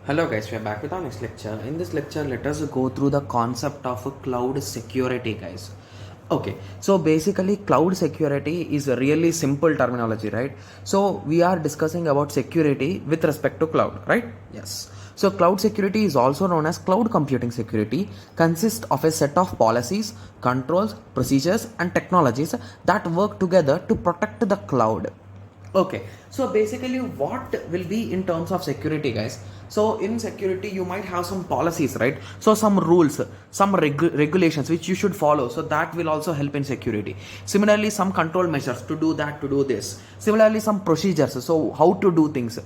Hello guys, we are back with our next lecture. In this lecture, let us go through the concept of cloud security, guys. Okay, so basically cloud security is a really simple terminology, right? So we are discussing about security with respect to cloud, right? Yes. So cloud security is also known as cloud computing security, consists of a set of policies, controls, procedures and technologies that work together to protect the cloud. Okay, so basically what will be in terms of security, guys? So in security you might have some policies, right? So some rules, some regulations which you should follow, so that will also help in security. Similarly, some control measures to do that, to do this. Similarly, some procedures, so how to do things,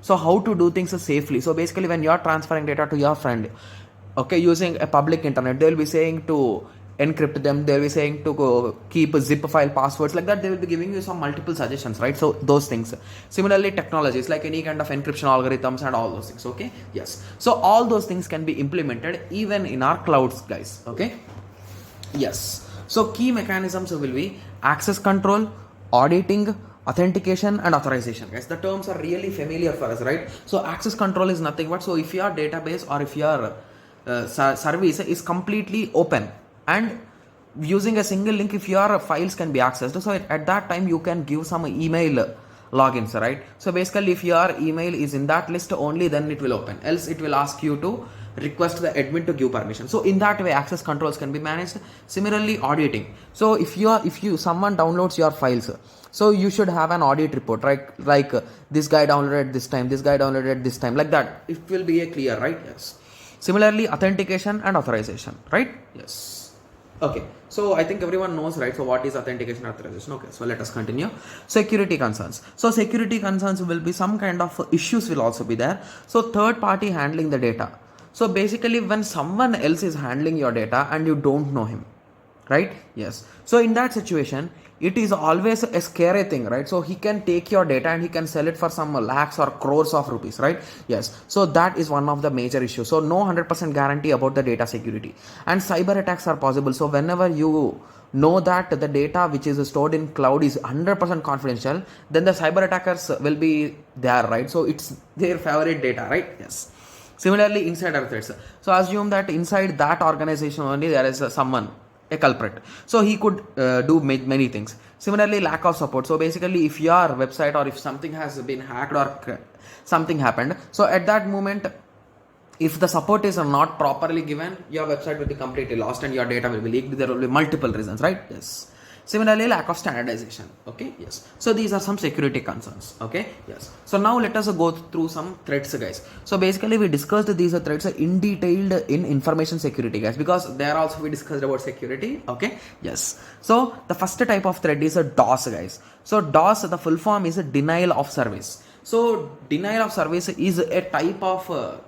so how to do things safely. So basically when you are transferring data to your friend, okay, using a public internet, they will be saying to encrypt them, they'll be saying to go keep a zip file passwords, like that they will be giving you some multiple suggestions, right? So those things. Similarly, technologies like any kind of encryption algorithms and all those things. Okay, yes, so all those things can be implemented even in our clouds, guys. Okay, yes, so key mechanisms will be access control, auditing, authentication and authorization, guys. The terms are really familiar for us, right? So access control is nothing but, so if your database or if your service is completely open and using a single link, if your files can be accessed, so at that time you can give some email logins, right? So basically if your email is in that list only, then it will open, else it will ask you to request the admin to give permission. So in that way access controls can be managed. Similarly, auditing, so if someone downloads your files, so you should have an audit report, right? Like this guy downloaded this time, this guy downloaded this time, like that it will be a clear, right? Yes. Similarly, authentication and authorization, right? Yes. Okay, so I think everyone knows, right? So what is authentication and authorization? Okay, so let us continue. Security concerns. So security concerns will be some kind of issues will also be there. So third party handling the data. So basically when someone else is handling your data and you don't know him, right? Yes. So in that situation, it is always a scary thing, right? So he can take your data and he can sell it for some lakhs or crores of rupees, right? Yes. So that is one of the major issues. So no 100% guarantee about the data security, and cyber attacks are possible. So whenever you know that the data which is stored in cloud is 100% confidential, then the cyber attackers will be there, right? So it's their favorite data, right? Yes. Similarly, insider threats. So assume that inside that organization only there is someone, a culprit. So he could do many things. Similarly, lack of support. So basically, if your website or if something has been hacked or something happened, so at that moment, if the support is not properly given, your website will be completely lost and your data will be leaked. There will be multiple reasons, right? Yes. Similarly, lack of standardization. Okay, yes. So these are some security concerns. Okay, yes. So now let us go through some threats, guys. So basically we discussed these threats in detailed in information security, guys, because there also we discussed about security. Okay, yes. So the first type of threat is a DOS, guys. So DOS, the full form is a denial of service. So denial of service is a type of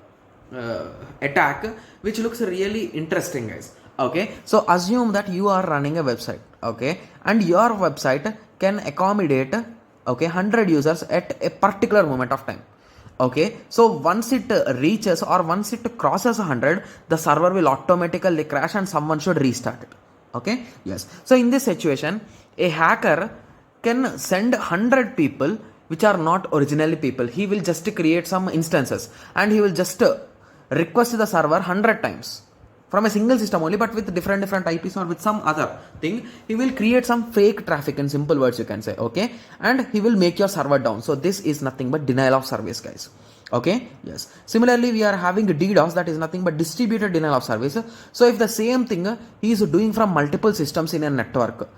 attack which looks really interesting, guys. Okay, so assume that you are running a website, okay, and your website can accommodate, okay, 100 users at a particular moment of time. Okay, so once it reaches or once it crosses 100, the server will automatically crash and someone should restart it. Okay, yes. So in this situation, a hacker can send 100 people which are not originally people. He will just create some instances and he will just request the server 100 times from a single system only, but with different IPs or with some other thing. He will create some fake traffic, in simple words you can say. Okay, and he will make your server down. So this is nothing but denial of service, guys. Okay, yes. Similarly, we are having DDoS, that is nothing but distributed denial of service. So if the same thing he is doing from multiple systems in a network,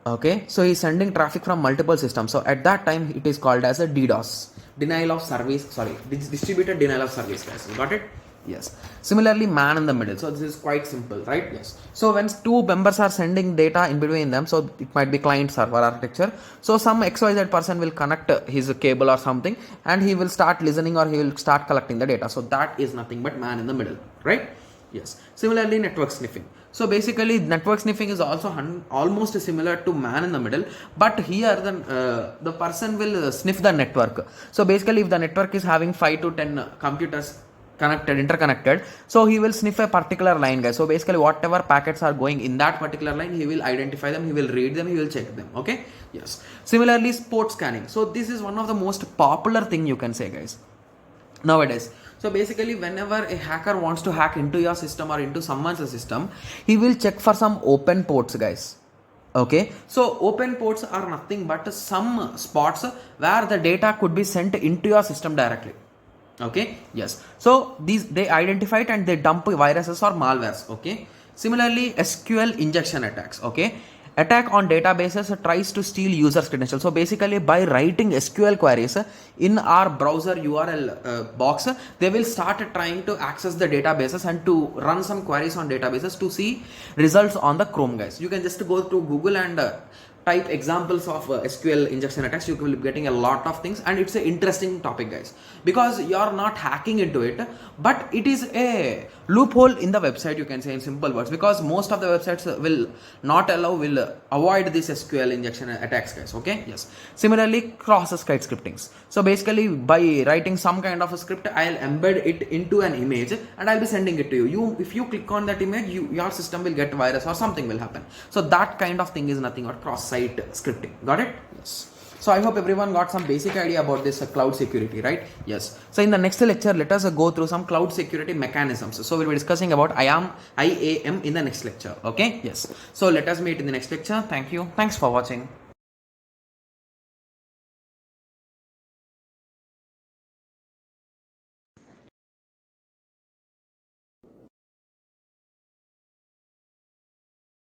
okay, so he is sending traffic from multiple systems, so at that time it is called as a DDoS, denial of service, sorry, distributed denial of service, guys. Got it? Yes. Similarly, man in the middle. So this is quite simple, right? Yes. So when two members are sending data in between them, so it might be client server architecture. So some XYZ person will connect his cable or something and he will start listening or he will start collecting the data. So that is nothing but man in the middle, right? Yes. Similarly, network sniffing. So basically network sniffing is also almost similar to man in the middle, but here the person will sniff the network. So basically if the network is having 5 to 10 computers interconnected, so he will sniff a particular line, guys. So basically whatever packets are going in that particular line, he will identify them, he will read them, he will check them. Okay, yes. Similarly, port scanning. So this is one of the most popular thing you can say, guys, nowadays. So basically, whenever a hacker wants to hack into your system or into someone's system, he will check for some open ports, guys. Okay, so open ports are nothing but some spots where the data could be sent into your system directly. Okay, yes, so these they identify it and they dump viruses or malwares. Okay, similarly SQL injection attacks. Okay, attack on databases tries to steal users credentials. So basically by writing SQL queries in our browser URL box, they will start trying to access the databases and to run some queries on databases to see results on the Chrome, guys. You can just go to Google and type examples of SQL injection attacks. You will be getting a lot of things, and it's an interesting topic, guys, because you're not hacking into it, but it is a loophole in the website, you can say in simple words, because most of the websites will avoid this SQL injection attacks, guys. Okay, yes. Similarly, cross-site scriptings. So basically by writing some kind of a script, I'll embed it into an image and I'll be sending it to you. If you click on that image, your system will get virus or something will happen. So that kind of thing is nothing but cross-site scripting. Got it? Yes. So I hope everyone got some basic idea about this cloud security, right? Yes. So in the next lecture, let us go through some cloud security mechanisms. So we'll be discussing about IAM in the next lecture. Okay? Yes. So let us meet in the next lecture. Thank you. Thanks for watching.